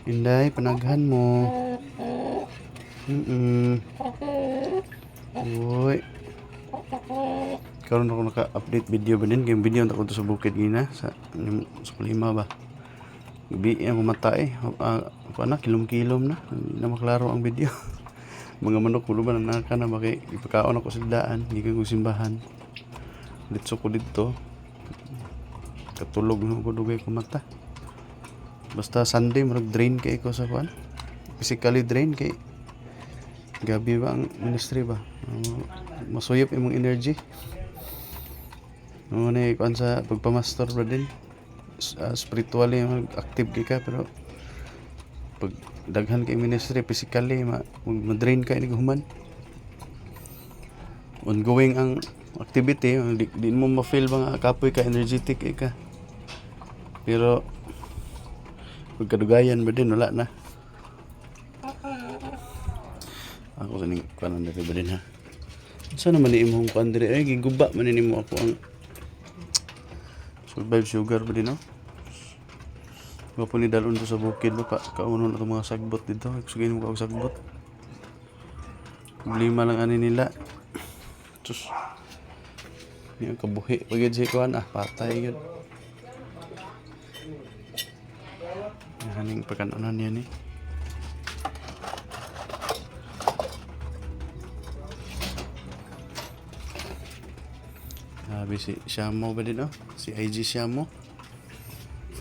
Inday, panaghan mo. Uy. Karon ako naka-update video ba din? Yung video ako to sa bukid gina sa Kulima ba. Gabi ako mata eh. Ako na kilom-kilom na. Hindi na maklaro ang video. Mga manok ko ba naka na bakit ipakaon ako sa daan, gikan ko simbahan. Ditso ko dito. Katulog na ko dugay ko mata. Basta Sunday marag drain kay ko sa kuan. Physically drain kay gabi ba ang ministry ba? Masuyop imong energy. Na kuan sa pagpamastor ba din. Spiritually active ka pero pag daghan kay ministry physically ma-drain ka ini human. Ongoing ang activity, di mo ma-feel ba nga kapoy ka energetic ka. Pero pagkadugayan ba din wala na. Ako sa ning kanan diri ba din ha. Sana man imong kuan diri ay giguba man nimo ako ang survive sugar ba din no. Wapo ni dalon to sa bukid ba kauno na itong mga sagbot dito. Sugin mo ka og sagbot. Problema lang ani nila. Sus. Yung kabuhi pagid si kuan patay gyud. Haning pagkanonan niya ni. Sabi si Shamo ba din no? Si IG Shamo.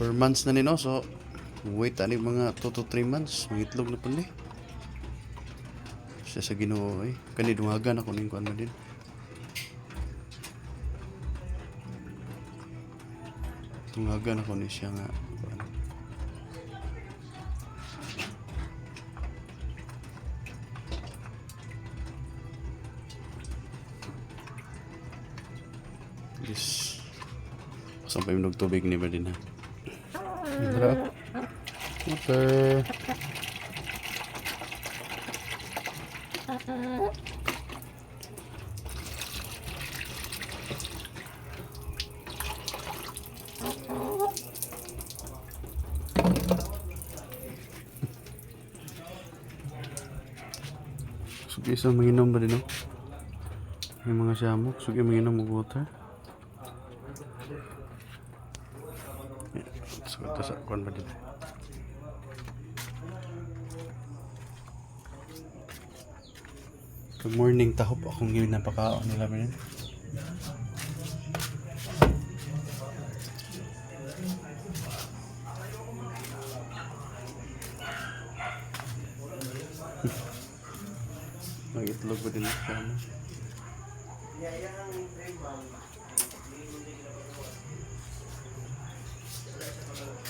4 months na nino so wait ani mga 2 to 3 months mangitlog na pala siya sa Ginoo eh kani dungagan ako ning kuan ba din dungagan ako ni siya nga kuan. Yes sampai minog tubig ni ba din ha. Tara. Okay. Sugi isang manginom ba din no? Yung mga siyamok, sugi manginom mag water. So ito sa kuan ba din. Good morning tahop akong ginapakaon nila ba din. Mag-itlog ba din siya mo?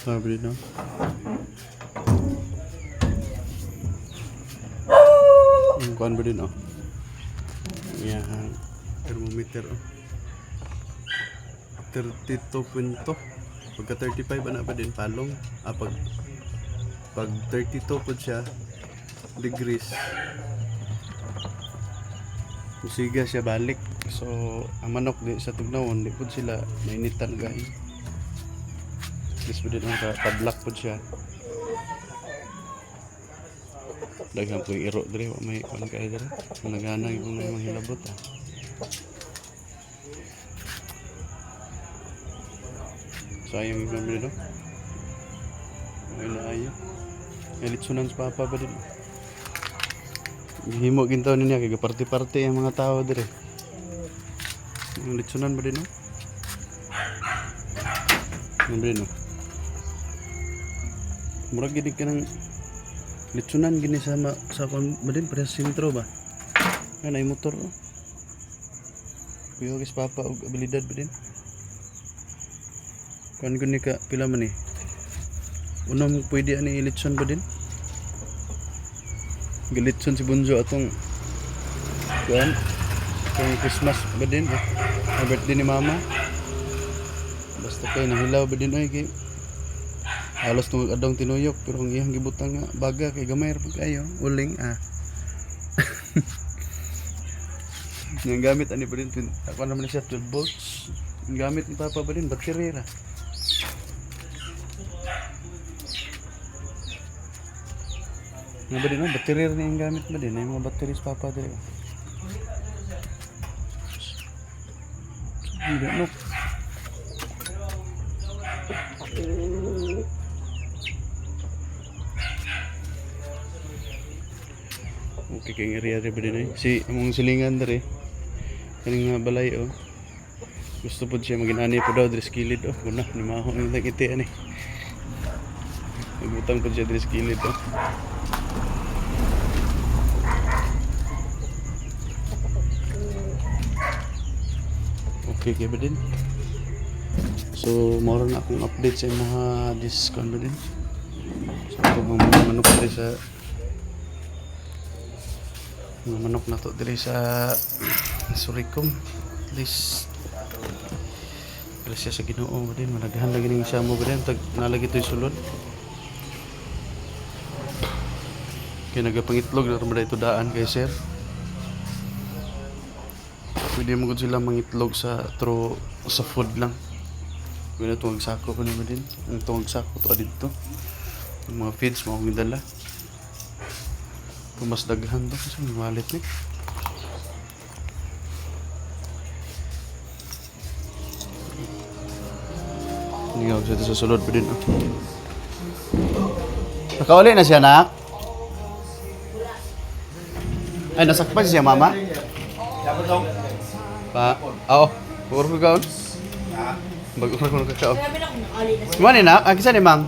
Sabi din no? Ang kuhan ba din oh? Yan, thermometer oh. 32.2. Pagka 35 ana ba din palong? Pag 32 po siya degrees. Musiga siya balik. So ang manok di sa tugnawon di pud sila mainitan gahi. Dis pud din ang padlock pud siya. Daghang po iro diri wa may kuan kay diri. Nagana yung mga hilabot Sayang yung namin dito. Ay na ayo. Elitsunan sa papa ba din? Himo gintaw niya kay party-party ang mga tao dire. Yung litsunan ba din no? Ano ba din no? Murag gid ka ng litsunan gini sa kon ba din para sa sentro ba? Ano ay motor no? Kuya guys papa og abilidad ba din? Kuan guni ka pila man ni? Unang pwede ani litson ba din? Gilitson si Bunjo atong kuan kay Christmas ba din birthday ni mama basta kay nahilaw ba din ay kay halos tungod adong tinuyok pero ang iyang gibutang nga baga kay gamay ra pud kayo uling yung gamit ani ba din ako naman siya 12 volts yung gamit ni papa ba din battery ra Nga ba din, no? Battery rin yung gamit ba din? Yung mga batteries papa din. Hindi, no? Okay, kaya area rin ba din eh. Si, among silingan dari. Kaning nga balay, oh. Gusto po siya maginani po daw, dres kilid, oh. Kuna, nimahon yung nagitian eh. Nagutang po siya dres kilid, oh. Okay, kaya ba din? So, moro na akong update sa mga discount ba din. So, ito mga manok diri sa mga manok na to diri sa Suricom. Please siya sa Ginoo ba din, malaghan lagi ning siya mo ba din, nalagi ito'y sulod. Kaya nagapangitlog na rin ito daan kay sir. Pwede mo sila mangitlog sa food lang. Pwede itong sako ko naman din. Ang itong sako ito dito. Yung mga feeds mo akong dala. Mas daghan to kasi may wallet ni. Hindi ako siya sa sulod pa din. Oh. Nakauli na siya, nak? Ay, nasakpan siya, mama? Pa? Oo. Puro ko gawin. Bago ko kakao. Kumani na? Ang kisa ni Mang?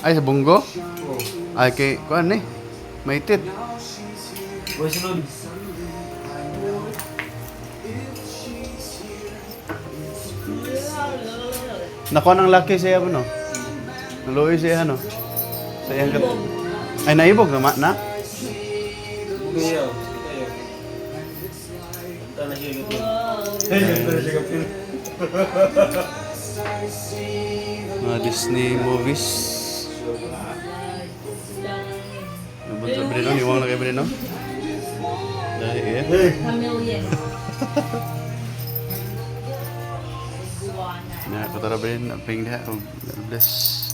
Ay, sa bunggo? Ay, kay, kuan eh. Maitit. Nakuha ng laki siya mo, no? Naluwi siya, no? Sa iyang kat... Ay, naibog na, na? Mga Disney movies. Nabunta ba rin, no? Iwang na kayo ba rin, no? Dahil, eh. Chameleon. Na, kutara ba rin? Aping na. God bless.